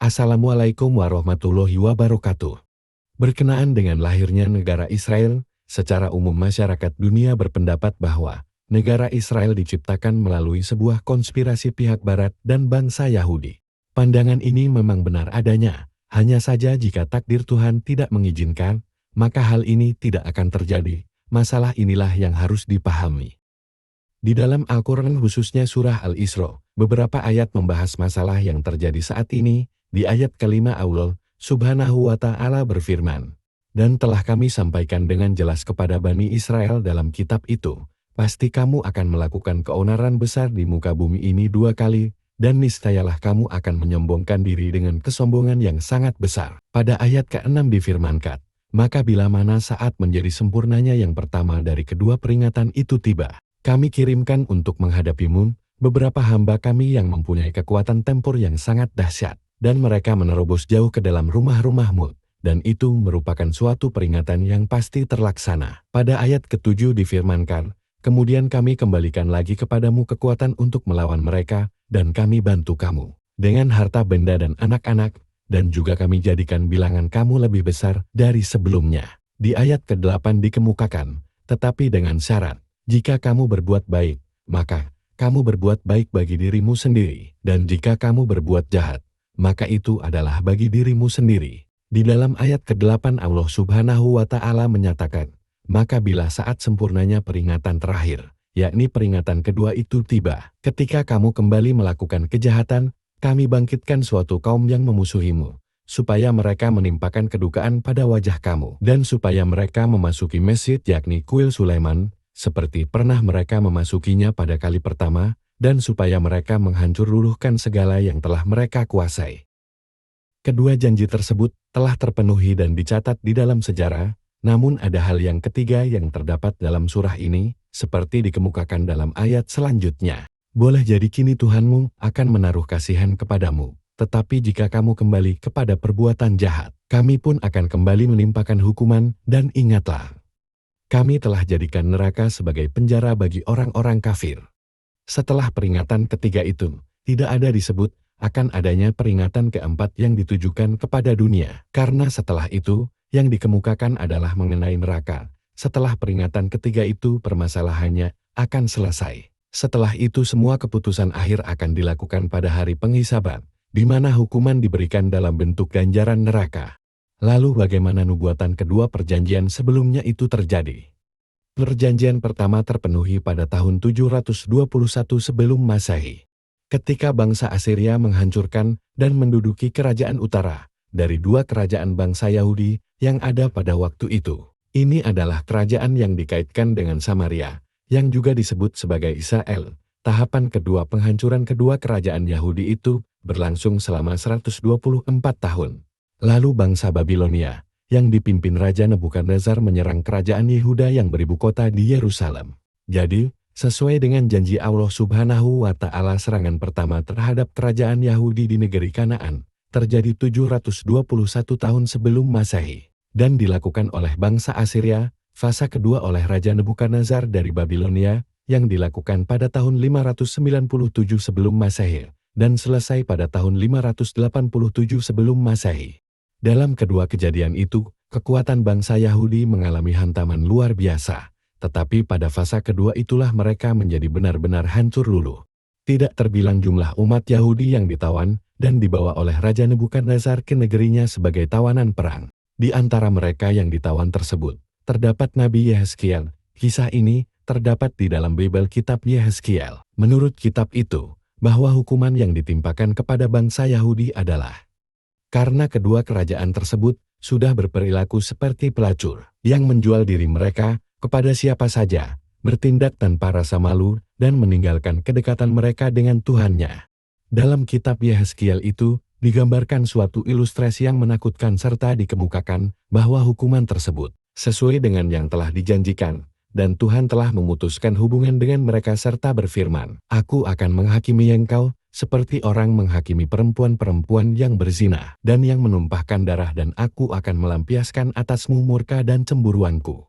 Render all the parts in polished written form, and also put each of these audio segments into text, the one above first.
Assalamualaikum warahmatullahi wabarakatuh. Berkenaan dengan lahirnya negara Israel, secara umum masyarakat dunia berpendapat bahwa negara Israel diciptakan melalui sebuah konspirasi pihak Barat dan bangsa Yahudi. Pandangan ini memang benar adanya, hanya saja jika takdir Tuhan tidak mengizinkan, maka hal ini tidak akan terjadi. Masalah inilah yang harus dipahami. Di dalam Al-Quran khususnya surah Al-Isra, beberapa ayat membahas masalah yang terjadi saat ini. Di ayat kelima Allah Subhanahu wa Ta'ala berfirman, "Dan telah kami sampaikan dengan jelas kepada Bani Israel dalam kitab itu, pasti kamu akan melakukan keonaran besar di muka bumi ini 2 kali, dan niscayalah kamu akan menyombongkan diri dengan kesombongan yang sangat besar." Pada ayat ke-6 difirmankan, "Maka bila mana saat menjadi sempurnanya yang pertama dari kedua peringatan itu tiba, kami kirimkan untuk menghadapimu beberapa hamba kami yang mempunyai kekuatan tempur yang sangat dahsyat. Dan mereka menerobos jauh ke dalam rumah-rumahmu, dan itu merupakan suatu peringatan yang pasti terlaksana." Pada ayat ke-7 difirmankan, "Kemudian kami kembalikan lagi kepadamu kekuatan untuk melawan mereka, dan kami bantu kamu dengan harta benda dan anak-anak, dan juga kami jadikan bilangan kamu lebih besar dari sebelumnya." Di ayat ke-8 dikemukakan, "Tetapi dengan syarat, jika kamu berbuat baik, maka kamu berbuat baik bagi dirimu sendiri, dan jika kamu berbuat jahat, maka itu adalah bagi dirimu sendiri." Di dalam ayat ke-8 Allah Subhanahu wa Ta'ala menyatakan, "Maka bila saat sempurnanya peringatan terakhir, yakni peringatan kedua itu tiba, ketika kamu kembali melakukan kejahatan, kami bangkitkan suatu kaum yang memusuhimu, supaya mereka menimpakan kedukaan pada wajah kamu, dan supaya mereka memasuki masjid yakni kuil Sulaiman, seperti pernah mereka memasukinya pada kali pertama, dan supaya mereka menghancur luluhkan segala yang telah mereka kuasai." Kedua janji tersebut telah terpenuhi dan dicatat di dalam sejarah, namun ada hal yang ketiga yang terdapat dalam surah ini, seperti dikemukakan dalam ayat selanjutnya. "Boleh jadi kini Tuhanmu akan menaruh kasihan kepadamu, tetapi jika kamu kembali kepada perbuatan jahat, kami pun akan kembali menimpakan hukuman, dan ingatlah, kami telah jadikan neraka sebagai penjara bagi orang-orang kafir." Setelah peringatan ketiga itu, tidak ada disebut akan adanya peringatan keempat yang ditujukan kepada dunia. Karena setelah itu, yang dikemukakan adalah mengenai neraka. Setelah peringatan ketiga itu permasalahannya akan selesai. Setelah itu semua keputusan akhir akan dilakukan pada hari penghisaban, di mana hukuman diberikan dalam bentuk ganjaran neraka. Lalu bagaimana nubuatan kedua perjanjian sebelumnya itu terjadi? Perjanjian pertama terpenuhi pada tahun 721 sebelum Masehi, ketika bangsa Assyria menghancurkan dan menduduki kerajaan utara dari 2 kerajaan bangsa Yahudi yang ada pada waktu itu. Ini adalah kerajaan yang dikaitkan dengan Samaria, yang juga disebut sebagai Israel. Tahapan kedua penghancuran kedua kerajaan Yahudi itu berlangsung selama 124 tahun. Lalu bangsa Babilonia, yang dipimpin Raja Nebukadnezar menyerang kerajaan Yehuda yang beribu kota di Yerusalem. Jadi, sesuai dengan janji Allah Subhanahu wa Ta'ala, serangan pertama terhadap kerajaan Yahudi di negeri Kanaan terjadi 721 tahun sebelum Masehi, dan dilakukan oleh bangsa Assyria. Fase kedua oleh Raja Nebukadnezar dari Babilonia, yang dilakukan pada tahun 597 sebelum Masehi, dan selesai pada tahun 587 sebelum Masehi. Dalam kedua kejadian itu, kekuatan bangsa Yahudi mengalami hantaman luar biasa, tetapi pada fase kedua itulah mereka menjadi benar-benar hancur luluh. Tidak terbilang jumlah umat Yahudi yang ditawan dan dibawa oleh Raja Nebukadnezar ke negerinya sebagai tawanan perang. Di antara mereka yang ditawan tersebut, terdapat Nabi Yehezkiel. Kisah ini terdapat di dalam Bible Kitab Yehezkiel. Menurut kitab itu, bahwa hukuman yang ditimpakan kepada bangsa Yahudi adalah karena kedua kerajaan tersebut sudah berperilaku seperti pelacur yang menjual diri mereka kepada siapa saja, bertindak tanpa rasa malu, dan meninggalkan kedekatan mereka dengan Tuhannya. Dalam kitab Yehezkiel itu, digambarkan suatu ilustrasi yang menakutkan serta dikemukakan bahwa hukuman tersebut sesuai dengan yang telah dijanjikan, dan Tuhan telah memutuskan hubungan dengan mereka serta berfirman, "Aku akan menghakimi engkau seperti orang menghakimi perempuan-perempuan yang berzina dan yang menumpahkan darah, dan aku akan melampiaskan atasmu murka dan cemburuanku."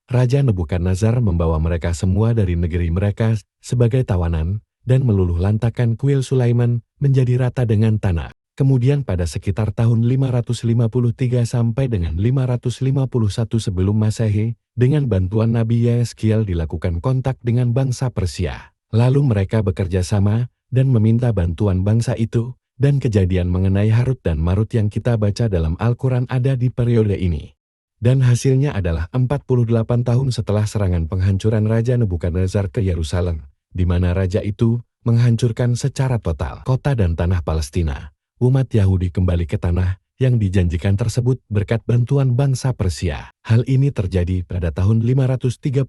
Raja Nebukadnezar membawa mereka semua dari negeri mereka sebagai tawanan, dan meluluh lantakan kuil Sulaiman menjadi rata dengan tanah. Kemudian pada sekitar tahun 553 sampai dengan 551 sebelum Masehi, dengan bantuan Nabi Yeskiel dilakukan kontak dengan bangsa Persia. Lalu mereka bekerja sama dan meminta bantuan bangsa itu, dan kejadian mengenai Harut dan Marut yang kita baca dalam Al-Quran ada di periode ini. Dan hasilnya adalah 48 tahun setelah serangan penghancuran Raja Nebukadnezar ke Yerusalem, di mana raja itu menghancurkan secara total kota dan tanah Palestina. Umat Yahudi kembali ke tanah yang dijanjikan tersebut berkat bantuan bangsa Persia. Hal ini terjadi pada tahun 539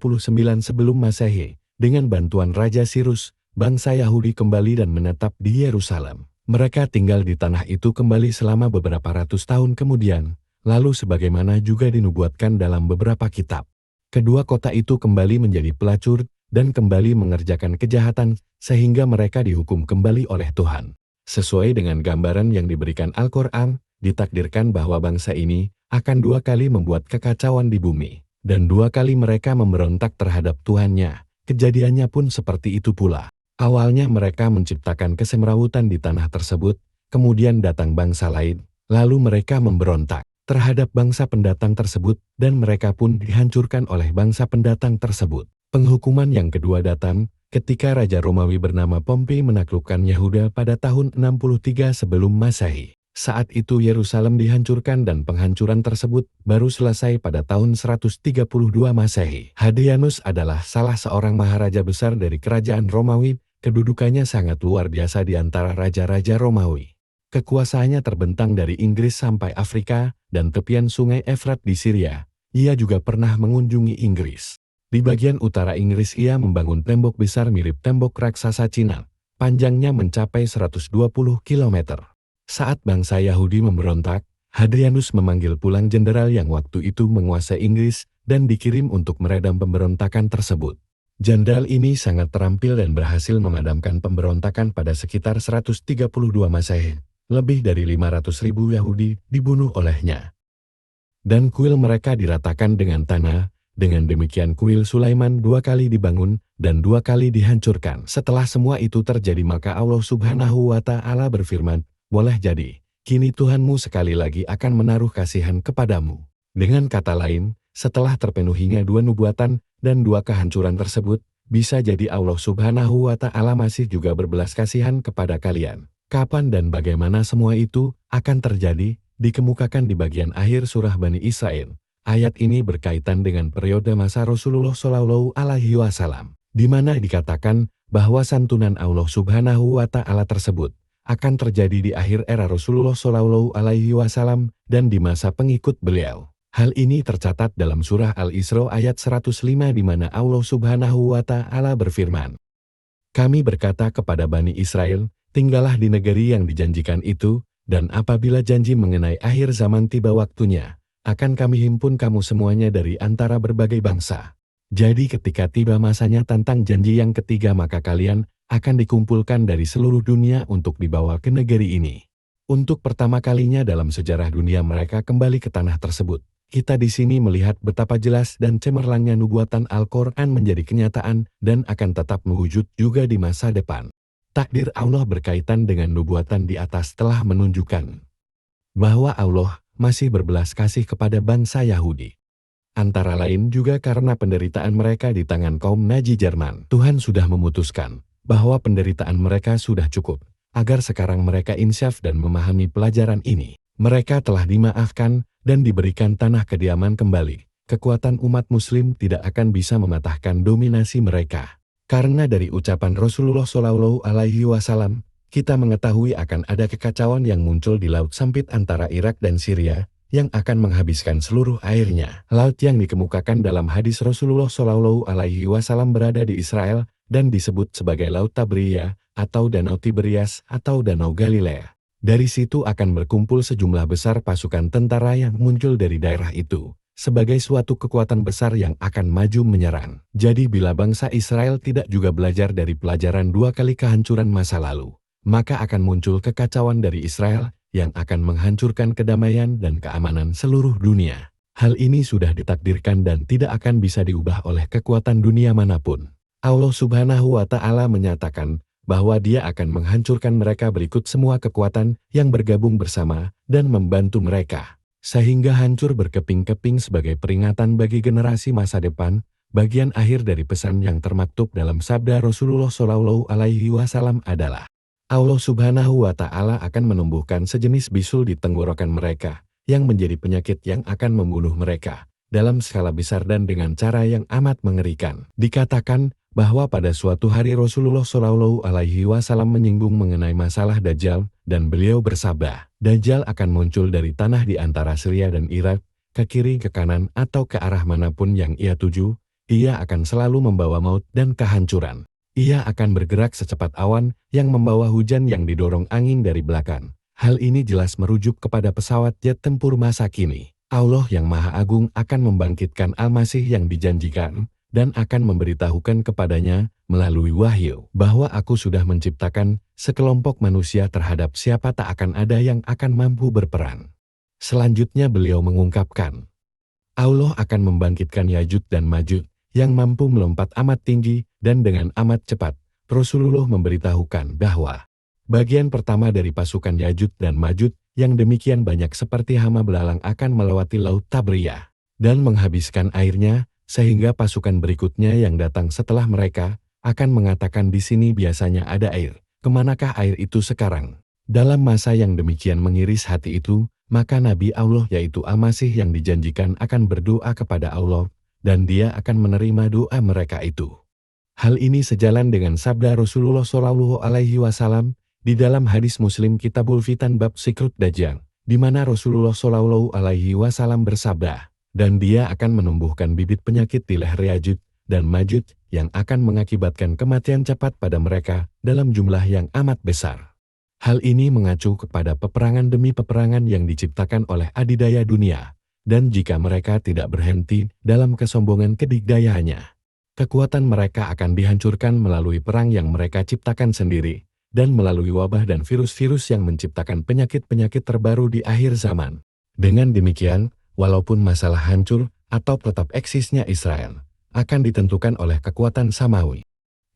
sebelum Masehi. Dengan bantuan Raja Sirus, bangsa Yahudi kembali dan menetap di Yerusalem. Mereka tinggal di tanah itu kembali selama beberapa ratus tahun kemudian, lalu sebagaimana juga dinubuatkan dalam beberapa kitab. Kedua kota itu kembali menjadi pelacur dan kembali mengerjakan kejahatan sehingga mereka dihukum kembali oleh Tuhan. Sesuai dengan gambaran yang diberikan Al-Quran, ditakdirkan bahwa bangsa ini akan 2 kali membuat kekacauan di bumi, dan 2 kali mereka memberontak terhadap Tuhannya. Kejadiannya pun seperti itu pula. Awalnya mereka menciptakan kesemrawutan di tanah tersebut, kemudian datang bangsa lain, lalu mereka memberontak terhadap bangsa pendatang tersebut, dan mereka pun dihancurkan oleh bangsa pendatang tersebut. Penghukuman yang kedua datang ketika Raja Romawi bernama Pompei menaklukkan Yehuda pada tahun 63 sebelum Masehi. Saat itu Yerusalem dihancurkan dan penghancuran tersebut baru selesai pada tahun 132 Masehi. Hadrianus adalah salah seorang maharaja besar dari kerajaan Romawi, kedudukannya sangat luar biasa di antara raja-raja Romawi. Kekuasaannya terbentang dari Inggris sampai Afrika dan tepian sungai Efrat di Syria. Ia juga pernah mengunjungi Inggris. Di bagian utara Inggris ia membangun tembok besar mirip tembok raksasa Cina. Panjangnya mencapai 120 km. Saat bangsa Yahudi memberontak, Hadrianus memanggil pulang jenderal yang waktu itu menguasai Inggris dan dikirim untuk meredam pemberontakan tersebut. Jenderal ini sangat terampil dan berhasil memadamkan pemberontakan pada sekitar 132 Masehi. Lebih dari 500.000 Yahudi dibunuh olehnya. Dan kuil mereka diratakan dengan tanah. Dengan demikian kuil Sulaiman 2 kali dibangun dan 2 kali dihancurkan. Setelah semua itu terjadi maka Allah Subhanahu wa Ta'ala berfirman, boleh jadi, kini Tuhanmu sekali lagi akan menaruh kasihan kepadamu. Dengan kata lain, setelah terpenuhinya 2 nubuatan dan 2 kehancuran tersebut, bisa jadi Allah Subhanahu wa Ta'ala masih juga berbelas kasihan kepada kalian. Kapan dan bagaimana semua itu akan terjadi, dikemukakan di bagian akhir surah Bani Israel. Ayat ini berkaitan dengan periode masa Rasulullah Shallallahu Alaihi Wasallam, di mana dikatakan bahwa santunan Allah Subhanahu wa Ta'ala tersebut akan terjadi di akhir era Rasulullah Shallallahu Alaihi Wasallam dan di masa pengikut beliau. Hal ini tercatat dalam surah Al-Isra ayat 105 di mana Allah Subhanahu wa Ta'ala berfirman, "Kami berkata kepada Bani Israel, tinggallah di negeri yang dijanjikan itu, dan apabila janji mengenai akhir zaman tiba waktunya, akan kami himpun kamu semuanya dari antara berbagai bangsa. Jadi ketika tiba masanya tentang janji yang ketiga maka kalian akan dikumpulkan dari seluruh dunia untuk dibawa ke negeri ini." Untuk pertama kalinya dalam sejarah dunia mereka kembali ke tanah tersebut. Kita di sini melihat betapa jelas dan cemerlangnya nubuatan Al-Quran menjadi kenyataan dan akan tetap mewujud juga di masa depan. Takdir Allah berkaitan dengan nubuatan di atas telah menunjukkan bahwa Allah masih berbelas kasih kepada bangsa Yahudi. Antara lain juga karena penderitaan mereka di tangan kaum Nazi Jerman. Tuhan sudah memutuskan bahwa penderitaan mereka sudah cukup, agar sekarang mereka insyaf dan memahami pelajaran ini. Mereka telah dimaafkan dan diberikan tanah kediaman kembali. Kekuatan umat muslim tidak akan bisa mematahkan dominasi mereka. Karena dari ucapan Rasulullah Shallallahu Alaihi Wasallam, kita mengetahui akan ada kekacauan yang muncul di Laut Sempit antara Irak dan Syria, yang akan menghabiskan seluruh airnya. Laut yang dikemukakan dalam hadis Rasulullah Shallallahu Alaihi Wasallam berada di Israel, dan disebut sebagai Laut Tabria, atau Danau Tiberias, atau Danau Galilea. Dari situ akan berkumpul sejumlah besar pasukan tentara yang muncul dari daerah itu, sebagai suatu kekuatan besar yang akan maju menyerang. Jadi bila bangsa Israel tidak juga belajar dari pelajaran 2 kali kehancuran masa lalu, maka akan muncul kekacauan dari Israel yang akan menghancurkan kedamaian dan keamanan seluruh dunia. Hal ini sudah ditakdirkan dan tidak akan bisa diubah oleh kekuatan dunia manapun. Allah Subhanahu wa Ta'ala menyatakan bahwa Dia akan menghancurkan mereka berikut semua kekuatan yang bergabung bersama dan membantu mereka, sehingga hancur berkeping-keping sebagai peringatan bagi generasi masa depan. Bagian akhir dari pesan yang termaktub dalam sabda Rasulullah Shallallahu Alaihi Wasallam adalah, Allah Subhanahu wa Ta'ala akan menumbuhkan sejenis bisul di tenggorokan mereka, yang menjadi penyakit yang akan membunuh mereka dalam skala besar dan dengan cara yang amat mengerikan. Dikatakan bahwa pada suatu hari Rasulullah Shallallahu Alaihi Wasallam menyinggung mengenai masalah Dajjal, dan beliau bersabda, Dajjal akan muncul dari tanah di antara Syria dan Irak, ke kiri, ke kanan, atau ke arah manapun yang ia tuju. Ia akan selalu membawa maut dan kehancuran. Ia akan bergerak secepat awan yang membawa hujan yang didorong angin dari belakang. Hal ini jelas merujuk kepada pesawat jet tempur masa kini. Allah yang Maha Agung akan membangkitkan Al-Masih yang dijanjikan, dan akan memberitahukan kepadanya melalui wahyu bahwa aku sudah menciptakan sekelompok manusia terhadap siapa tak akan ada yang akan mampu berperang. Selanjutnya beliau mengungkapkan, Allah akan membangkitkan Yajud dan Majud yang mampu melompat amat tinggi dan dengan amat cepat. Rasulullah memberitahukan bahwa bagian pertama dari pasukan Yajud dan Majud yang demikian banyak seperti hama belalang akan melewati Laut Tabriyah dan menghabiskan airnya, sehingga pasukan berikutnya yang datang setelah mereka akan mengatakan di sini biasanya ada air, kemanakah air itu sekarang? Dalam masa yang demikian mengiris hati itu, maka Nabi Allah yaitu Al-Masih yang dijanjikan akan berdoa kepada Allah, dan Dia akan menerima doa mereka itu. Hal ini sejalan dengan sabda Rasulullah Shallallahu Alaihi Wasallam di dalam hadis Muslim Kitabul Fitan bab Sikrut Dajjal, di mana Rasulullah Shallallahu Alaihi Wasallam bersabda, dan Dia akan menumbuhkan bibit penyakit di leher Yajud dan Majud yang akan mengakibatkan kematian cepat pada mereka dalam jumlah yang amat besar. Hal ini mengacu kepada peperangan demi peperangan yang diciptakan oleh adidaya dunia. Dan jika mereka tidak berhenti dalam kesombongan kedigdayaannya, kekuatan mereka akan dihancurkan melalui perang yang mereka ciptakan sendiri, dan melalui wabah dan virus-virus yang menciptakan penyakit-penyakit terbaru di akhir zaman. Dengan demikian, walaupun masalah hancur atau tetap eksisnya Israel, akan ditentukan oleh kekuatan samawi.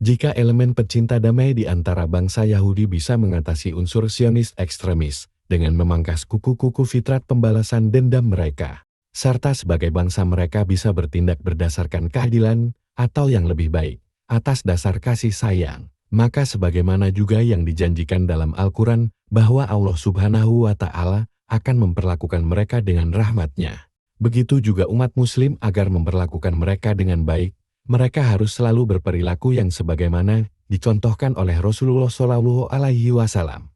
Jika elemen pecinta damai di antara bangsa Yahudi bisa mengatasi unsur Zionis ekstremis, dengan memangkas kuku-kuku fitrat pembalasan dendam mereka, serta sebagai bangsa mereka bisa bertindak berdasarkan keadilan, atau yang lebih baik, atas dasar kasih sayang, maka sebagaimana juga yang dijanjikan dalam Al-Quran, bahwa Allah Subhanahu wa Ta'ala akan memperlakukan mereka dengan rahmat-Nya. Begitu juga umat muslim agar memperlakukan mereka dengan baik, mereka harus selalu berperilaku yang sebagaimana dicontohkan oleh Rasulullah Shallallahu Alaihi Wasallam.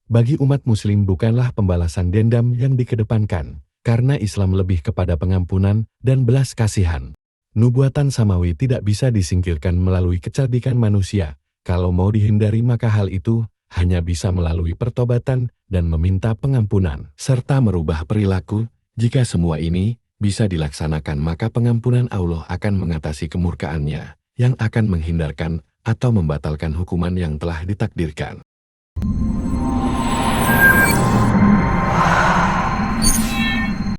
Bagi umat muslim bukanlah pembalasan dendam yang dikedepankan, karena Islam lebih kepada pengampunan dan belas kasihan. Nubuatan samawi tidak bisa disingkirkan melalui kecerdikan manusia. Kalau mau dihindari maka hal itu hanya bisa melalui pertobatan dan meminta pengampunan, serta merubah perilaku. Jika semua ini bisa dilaksanakan maka pengampunan Allah akan mengatasi kemurkaannya, yang akan menghindarkan atau membatalkan hukuman yang telah ditakdirkan.